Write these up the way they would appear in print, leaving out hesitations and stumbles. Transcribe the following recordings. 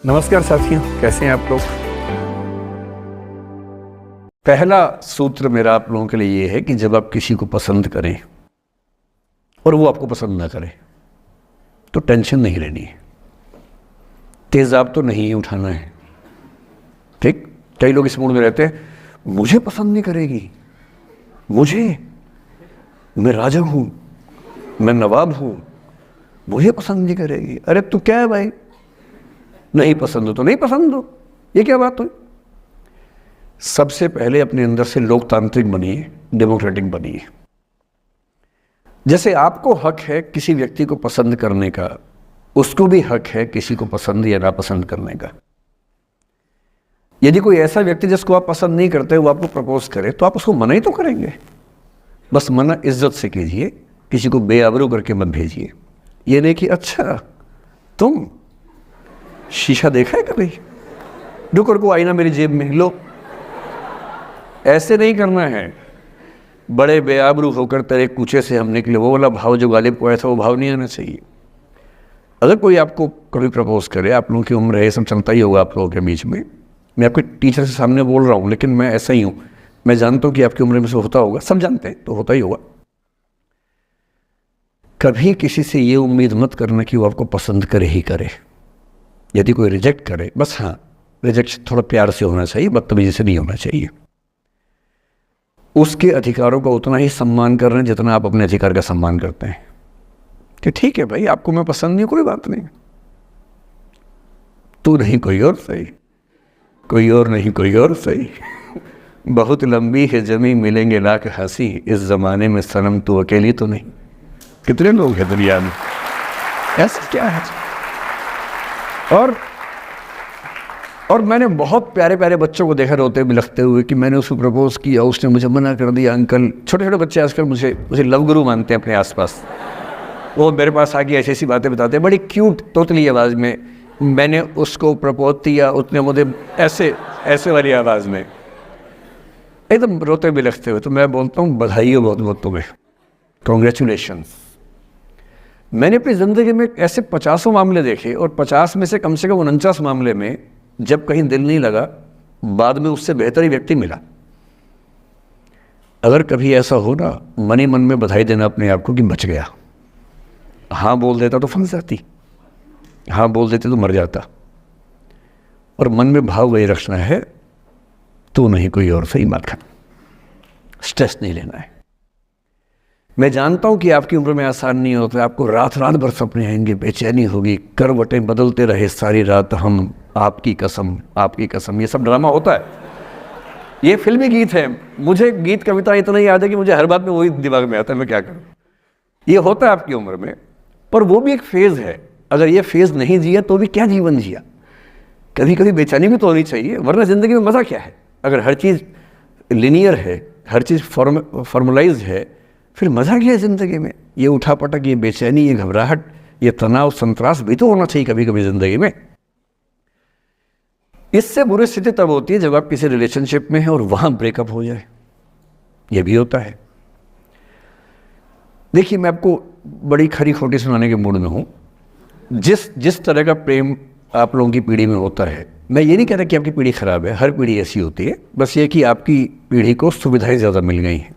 नमस्कार साथियों, कैसे हैं आप लोग। पहला सूत्र मेरा आप लोगों के लिए ये है कि जब आप किसी को पसंद करें और वो आपको पसंद ना करे तो टेंशन नहीं लेनी है, तेजाब तो नहीं उठाना है। ठीक, कई लोग इस मूड में रहते हैं, मुझे पसंद नहीं करेगी, मैं राजा हूं, मैं नवाब हूं, मुझे पसंद नहीं करेगी। अरे तू क्या है भाई, नहीं पसंद हो तो नहीं पसंद हो, ये क्या बात हुई। सबसे पहले अपने अंदर से लोकतांत्रिक बनिए, डेमोक्रेटिक बनिए। जैसे आपको हक है किसी व्यक्ति को पसंद करने का, उसको भी हक है किसी को पसंद या नापसंद करने का। यदि कोई ऐसा व्यक्ति जिसको आप पसंद नहीं करते वो आपको प्रपोज करे तो आप उसको मना ही तो करेंगे। बस मना इज्जत से कीजिए, किसी को बेआबरू करके मत भेजिए। ये नहीं कि अच्छा तुम शीशा देखा है कभी, रुको आईना मेरी जेब में लो, ऐसे नहीं करना है। बड़े बेआबरू होकर तेरे कूचे से हम निकले, वो वाला भाव जो गालिब को आया था वो भाव नहीं आना चाहिए। अगर कोई आपको कभी प्रपोज करे, आप लोगों की उम्र है, ये सब चलता ही होगा आप लोगों के बीच में। मैं आपके टीचर से सामने बोल रहा हूँ, लेकिन मैं ऐसा ही हूँ। मैं जानता हूँ कि आपकी उम्र में से होता होगा, सब जानते हैं, तो होता ही होगा। कभी किसी से ये उम्मीद मत करना कि वो आपको पसंद करे ही करे। यदि कोई रिजेक्ट करे, बस हाँ, रिजेक्ट थोड़ा प्यार से होना चाहिए, बदतमीजी से नहीं होना चाहिए। उसके अधिकारों का उतना ही सम्मान कर रहे हैं जितना आप अपने अधिकार का सम्मान करते हैं। कि ठीक है भाई, आपको मैं पसंद नहीं, कोई बात नहीं, तू नहीं कोई और सही, कोई और नहीं कोई और सही। बहुत लंबी है जमी, मिलेंगे लाख हंसी, इस जमाने में सनम तू अकेली तो नहीं। कितने लोग हैं दुनिया में, ऐसा क्या है। और मैंने बहुत प्यारे प्यारे बच्चों को देखा रोते बिलखते हुए कि मैंने उसको प्रपोज किया, उसने मुझे मना कर दिया। अंकल, छोटे छोटे बच्चे आजकल मुझे लव गुरु मानते हैं अपने आसपास। वो मेरे पास आके ऐसी ऐसी बातें बताते हैं, बड़ी क्यूट तोतली आवाज़ में। मैंने उसको प्रपोज किया, उसने मुझे ऐसे वाली आवाज़ में एकदम रोते बिलखते हुए। तो मैं बोलता हूँ बधाई हो बहुत बहुत तुम्हें, कॉन्ग्रेचुलेशंस। मैंने अपनी ज़िंदगी में ऐसे 50 मामले देखे और 50 में से कम 49 मामले में जब कहीं दिल नहीं लगा, बाद में उससे बेहतर ही व्यक्ति मिला। अगर कभी ऐसा हो ना, मन ही मन में बधाई देना अपने आप को कि बच गया। हाँ बोल देता तो फंस जाती, हाँ बोल देते तो मर जाता। और मन में भाव वही रखना है, तू नहीं कोई और सही मत कर, स्ट्रेस नहीं लेना है। मैं जानता हूं कि आपकी उम्र में आसान नहीं होता, आपको रात रात भर सपने आएंगे, बेचैनी होगी, करवटें बदलते रहे सारी रात हम, आपकी कसम आपकी कसम। ये सब ड्रामा होता है, ये फिल्मी गीत है। मुझे गीत कविता इतना याद है कि मुझे हर बात में वही दिमाग में आता है, मैं क्या करूं। ये होता है आपकी उम्र में, पर वो भी एक फेज़ है। अगर ये फेज़ नहीं जिया तो भी क्या जीवन जिया। कभी कभी बेचैनी भी तो होनी चाहिए, वरना ज़िंदगी में मज़ा क्या है। अगर हर चीज़ लिनियर है, हर चीज़ फॉर्मलाइज है, फिर मज़ा क्या है ज़िंदगी में। ये उठापटक, ये बेचैनी, ये घबराहट, ये तनाव, संतरास भी तो होना चाहिए कभी कभी ज़िंदगी में। इससे बुरी स्थिति तब होती है जब आप किसी रिलेशनशिप में हैं और वहाँ ब्रेकअप हो जाए, ये भी होता है। देखिए, मैं आपको बड़ी खरी खोटी सुनाने के मूड में हूँ। जिस तरह का प्रेम आप लोगों की पीढ़ी में होता है, मैं ये नहीं कहता कि आपकी पीढ़ी ख़राब है, हर पीढ़ी ऐसी होती है। बस ये कि आपकी पीढ़ी को सुविधाएं ज़्यादा मिल गई हैं।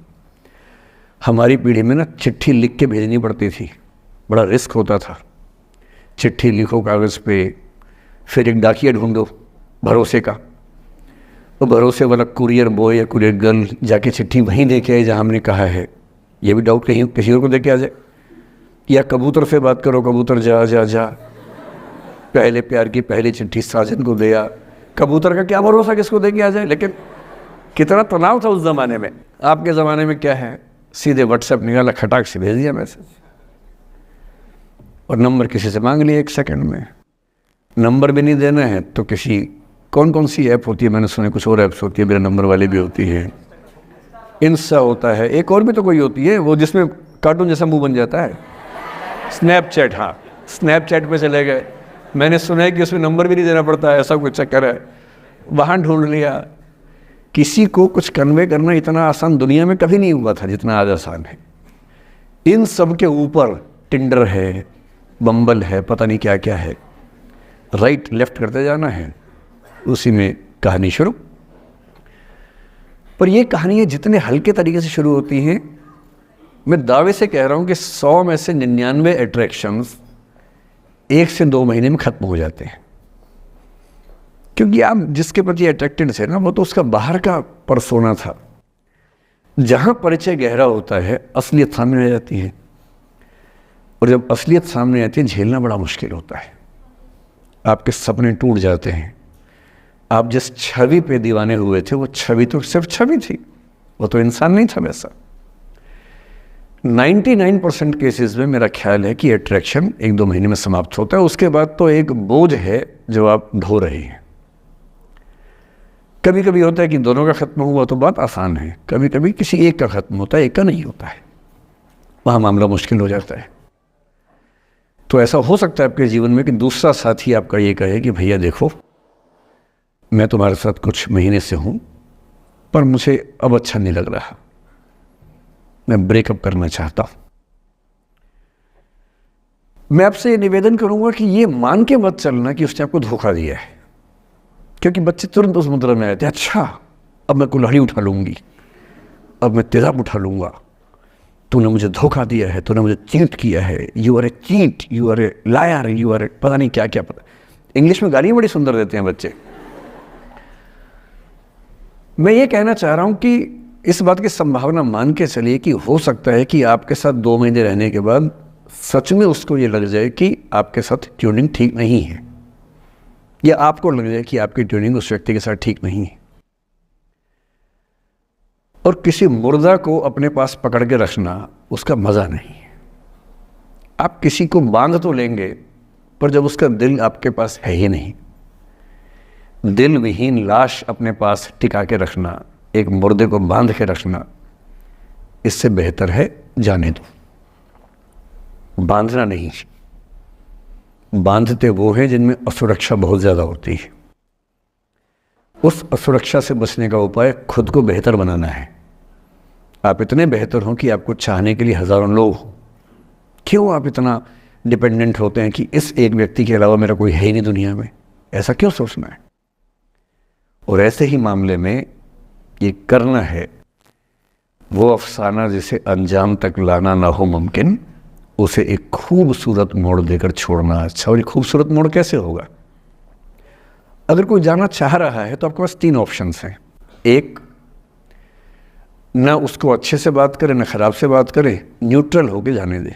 हमारी पीढ़ी में ना चिट्ठी लिख के भेजनी पड़ती थी, बड़ा रिस्क होता था। चिट्ठी लिखो कागज़ पे, फिर एक डाकिया ढूंढो भरोसे का, तो भरोसे वाला कुरियर बॉय या कुरियर गर्ल जाके चिट्ठी वहीं दे के आए जहाँ हमने कहा है। ये भी डाउट कहीं किसी और को दे के आ जाए। या कबूतर से बात करो, कबूतर जा जा जा, पहले प्यार की पहली चिट्ठी साजन को दिया। कबूतर का क्या भरोसा किसको दे के आ जाए। लेकिन कितना तनाव था उस ज़माने में। आपके ज़माने में क्या है, सीधे व्हाट्सएप निकाला, खटाक से भेज दिया मैसेज, और नंबर किसी से मांग लिया 1 सेकंड में। नंबर भी नहीं देना है तो किसी, कौन सी ऐप होती है, मैंने सुना कुछ और ऐप्स होती है, मेरा नंबर वाली भी होती है, इंस्टा होता है, एक और भी तो कोई होती है वो जिसमें कार्टून जैसा मुंह बन जाता है, स्नैपचैट। हाँ, स्नैपचैट पे चले गए। मैंने सुना है कि उसमें नंबर भी नहीं देना पड़ता है, ऐसा कुछ चक्कर है। वहाँ ढूंढ लिया। किसी को कुछ कन्वे करना इतना आसान दुनिया में कभी नहीं हुआ था जितना आज आसान है। इन सब के ऊपर टिंडर है, बम्बल है, पता नहीं क्या क्या है। राइट लेफ्ट करते जाना है, उसी में कहानी शुरू। पर ये कहानियाँ जितने हल्के तरीके से शुरू होती हैं, मैं दावे से कह रहा हूँ कि 100 में से 99 अट्रैक्शंस 1 से 2 महीने में ख़त्म हो जाते हैं। क्योंकि आप जिसके प्रति अट्रैक्टेड थे ना, वो तो उसका बाहर का परसोना था। जहाँ परिचय गहरा होता है, असलियत सामने आ जाती है, और जब असलियत सामने आती है, झेलना बड़ा मुश्किल होता है। आपके सपने टूट जाते हैं। आप जिस छवि पे दीवाने हुए थे, वो छवि तो सिर्फ छवि थी, वो तो इंसान नहीं था वैसा। 99% केसेस में मेरा ख्याल है कि अट्रैक्शन 1-2 महीने में समाप्त होता है। उसके बाद तो एक बोझ है जो आप ढो रहे हैं। कभी कभी होता है कि दोनों का खत्म हुआ तो बात आसान है, कभी कभी किसी एक का खत्म होता है, एक का नहीं होता है, वहाँ मामला मुश्किल हो जाता है। तो ऐसा हो सकता है आपके जीवन में कि दूसरा साथी आपका ये कहे कि भैया देखो, मैं तुम्हारे साथ कुछ महीने से हूँ, पर मुझे अब अच्छा नहीं लग रहा, मैं ब्रेकअप करना चाहता हूँ। मैं आपसे ये निवेदन करूँगा कि ये मान के मत चलना कि उसने आपको धोखा दिया है, क्योंकि बच्चे तुरंत उस मुद्रा में आए थे, अच्छा अब मैं कुल्हाड़ी उठा लूँगी, अब मैं तेजाब उठा लूँगा, तूने मुझे धोखा दिया है, तूने मुझे चीट किया है, you are a cheat, you are a liar, you are a पता नहीं क्या क्या। पता इंग्लिश में गालियाँ बड़ी सुंदर देते हैं बच्चे। मैं ये कहना चाह रहा हूँ कि इस बात की संभावना मान के चलिए कि हो सकता है कि आपके साथ 2 महीने रहने के बाद सच में उसको ये लग जाए कि आपके साथ ट्यूनिंग ठीक नहीं है, या आपको लग जाए कि आपकी ट्यूनिंग उस व्यक्ति के साथ ठीक नहीं है। और किसी मुर्दा को अपने पास पकड़ के रखना उसका मज़ा नहीं है। आप किसी को बांध तो लेंगे, पर जब उसका दिल आपके पास है ही नहीं, दिल विहीन लाश अपने पास टिका के रखना, एक मुर्दे को बांध के रखना, इससे बेहतर है जाने दो। बांधना नहीं, बांधते वो हैं जिनमें असुरक्षा बहुत ज़्यादा होती है। उस असुरक्षा से बचने का उपाय खुद को बेहतर बनाना है। आप इतने बेहतर हों कि आपको चाहने के लिए हज़ारों लोग हों। क्यों आप इतना डिपेंडेंट होते हैं कि इस एक व्यक्ति के अलावा मेरा कोई है ही नहीं दुनिया में? ऐसा क्यों सोचना है? और ऐसे ही मामले में ये करना है वो अफसाना जिसे अंजाम तक लाना ना हो मुमकिन, उसे एक खूबसूरत मोड़ देकर छोड़ना अच्छा। और ये खूबसूरत मोड़ कैसे होगा? अगर कोई जाना चाह रहा है तो आपके पास 3 ऑप्शंस हैं। एक, ना उसको अच्छे से बात करे, ना ख़राब से बात करे, न्यूट्रल होके जाने दे।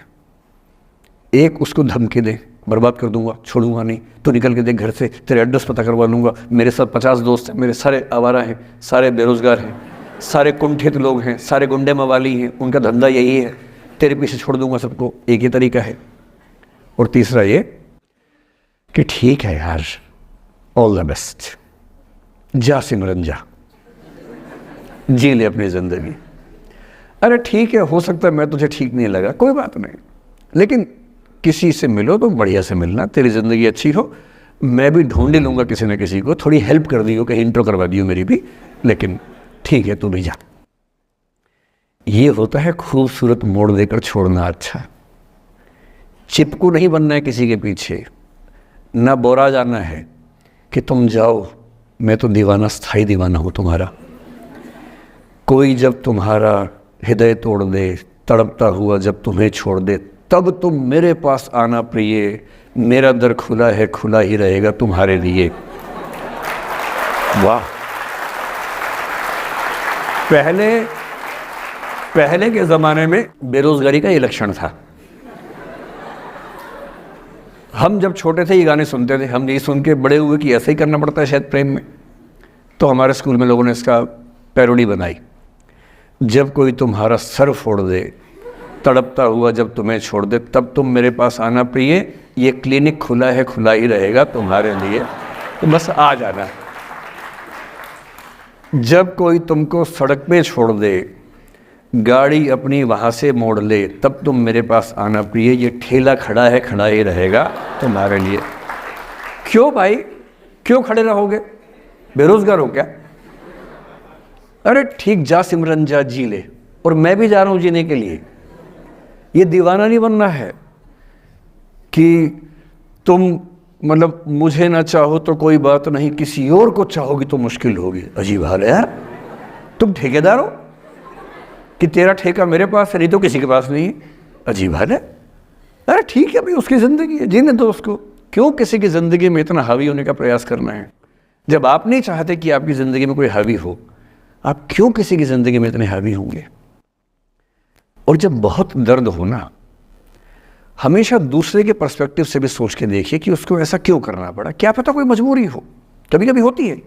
एक, उसको धमकी दे, बर्बाद कर दूंगा, छोड़ूंगा नहीं, तो निकल के देख घर से, तेरे एड्रेस पता करवा लूँगा, मेरे साथ 50 दोस्त हैं, मेरे सारे आवारा हैं, सारे बेरोज़गार हैं, सारे कुंठित लोग हैं, सारे गुंडे मवाली हैं, उनका धंधा यही है, तेरे पीछे छोड़ दूंगा सबको। एक ही तरीका है। और तीसरा ये कि ठीक है यार, ऑल द बेस्ट, जा सिमरन जा, जी ले अपनी ज़िंदगी। अरे ठीक है, हो सकता है मैं तुझे ठीक नहीं लगा, कोई बात नहीं, लेकिन किसी से मिलो तो बढ़िया से मिलना, तेरी ज़िंदगी अच्छी हो। मैं भी ढूंढ ही लूँगा किसी न किसी को, थोड़ी हेल्प कर दियो, कहीं इंट्रो करवा दियो मेरी भी, लेकिन ठीक है तू भी जा। ये होता है खूबसूरत मोड़ देकर छोड़ना अच्छा। चिपकू नहीं बनना है किसी के पीछे, ना बोरा जाना है कि तुम जाओ, मैं तो दीवाना, स्थायी दीवाना हूँ तुम्हारा। कोई जब तुम्हारा हृदय तोड़ दे, तड़पता हुआ जब तुम्हें छोड़ दे, तब तुम मेरे पास आना प्रिय, मेरा दर खुला है, खुला ही रहेगा तुम्हारे लिए। वाह! पहले के ज़माने में बेरोज़गारी का ये लक्षण था। हम जब छोटे थे ये गाने सुनते थे, हम ये सुन के बड़े हुए कि ऐसा ही करना पड़ता है शायद प्रेम में। तो हमारे स्कूल में लोगों ने इसका पैरोडी बनाई, जब कोई तुम्हारा सर फोड़ दे, तड़पता हुआ जब तुम्हें छोड़ दे, तब तुम मेरे पास आना प्रिय, ये क्लिनिक खुला है, खुला ही रहेगा तुम्हारे लिए, तो बस आ जाना। जब कोई तुमको सड़क पे छोड़ दे, गाड़ी अपनी वहाँ से मोड़ ले, तब तुम मेरे पास आना प्रिय, ये ठेला खड़ा है, खड़ा ही रहेगा तुम्हारे लिए। क्यों भाई, क्यों खड़े रहोगे? बेरोजगार हो क्या? अरे ठीक, जा सिमरन जा, जी ले, और मैं भी जा रहा हूँ जीने के लिए। ये दीवाना नहीं बनना है कि तुम मतलब मुझे ना चाहो तो कोई बात नहीं, किसी और को चाहोगी तो मुश्किल होगी। अजीब हाल है यार, तुम ठेकेदार हो कि तेरा ठेका मेरे पास है, नहीं तो किसी के पास नहीं है। अजीब हाल है। अरे ठीक है भाई, उसकी ज़िंदगी है, जीने दो उसको। क्यों किसी की ज़िंदगी में इतना हावी होने का प्रयास करना है? जब आप नहीं चाहते कि आपकी ज़िंदगी में कोई हावी हो, आप क्यों किसी की ज़िंदगी में इतने हावी होंगे? और जब बहुत दर्द हो ना, हमेशा दूसरे के पर्सपेक्टिव से भी सोच के देखिए कि उसको ऐसा क्यों करना पड़ा। क्या पता कोई मजबूरी हो, कभी कभी होती है।